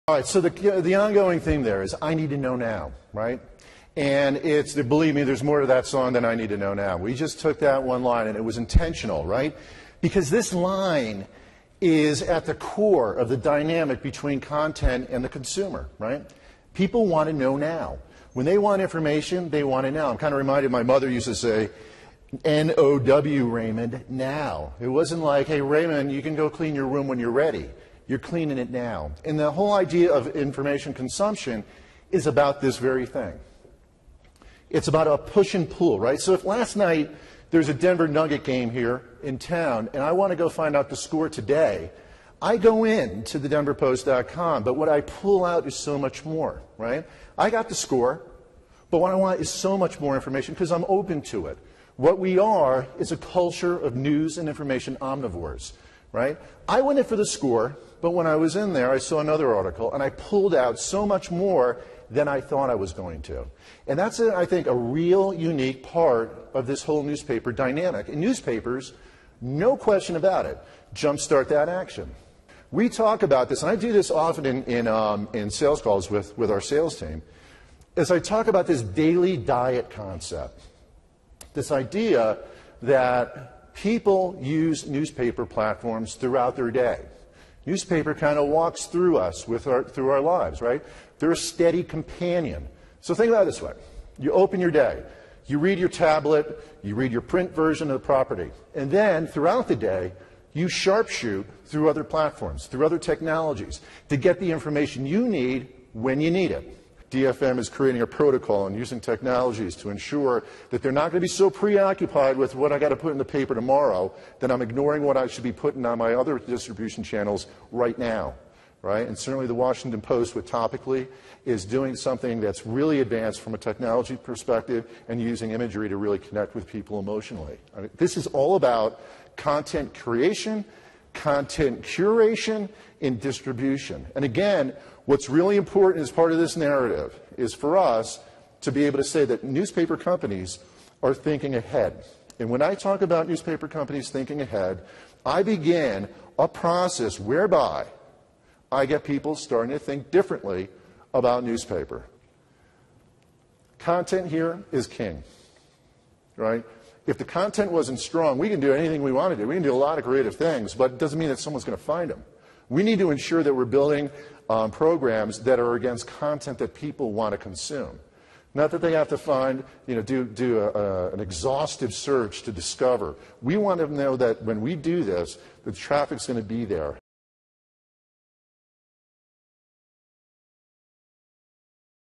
All right, so the ongoing theme there is I need to know now, right? And believe me, there's more to that song than I need to know now. We just took that one line and it was intentional, right? Because this line is at the core of the dynamic between content and the consumer, right? People want to know now. When they want information, they want it now. I'm kind of reminded, my mother used to say, N-O-W, Raymond, now. It wasn't like, hey, Raymond, you can go clean your room when you're ready. You're cleaning it now. And the whole idea of information consumption is about this very thing. It's about a push and pull, right? So if last night there's a Denver Nugget game here in town and I want to go find out the score today, I go in to the denverpost.com, but what I pull out is so much more, right? I got the score, but what I want is so much more information because I'm open to it. What we are is a culture of news and information omnivores, right? I went in for the score, but when I was in there, I saw another article, and I pulled out so much more than I thought I was going to. And that's, I think, a real unique part of this whole newspaper dynamic. In newspapers, no question about it, jumpstart that action. We talk about this, and I do this often in sales calls with our sales team, as I talk about this daily diet concept. This idea that people use newspaper platforms throughout their day. Newspaper kind of walks through us through our lives, right? They're a steady companion. So think about it this way. You open your day. You read your tablet. You read your print version of the property. And then throughout the day, you sharpshoot through other platforms, through other technologies to get the information you need when you need it. DFM is creating a protocol and using technologies to ensure that they're not going to be so preoccupied with what I got to put in the paper tomorrow that I'm ignoring what I should be putting on my other distribution channels right now, right? And certainly the Washington Post with Topically is doing something that's really advanced from a technology perspective and using imagery to really connect with people emotionally. I mean, this is all about content creation, content curation, and distribution. And again, what's really important as part of this narrative is for us to be able to say that newspaper companies are thinking ahead. And when I talk about newspaper companies thinking ahead, I begin a process whereby I get people starting to think differently about newspaper. Content here is king, right? If the content wasn't strong, we can do anything we want to do. We can do a lot of creative things, but it doesn't mean that someone's going to find them. We need to ensure that we're building programs that are against content that people want to consume. Not that they have to find, do an exhaustive search to discover. We want to know that when we do this, the traffic's going to be there.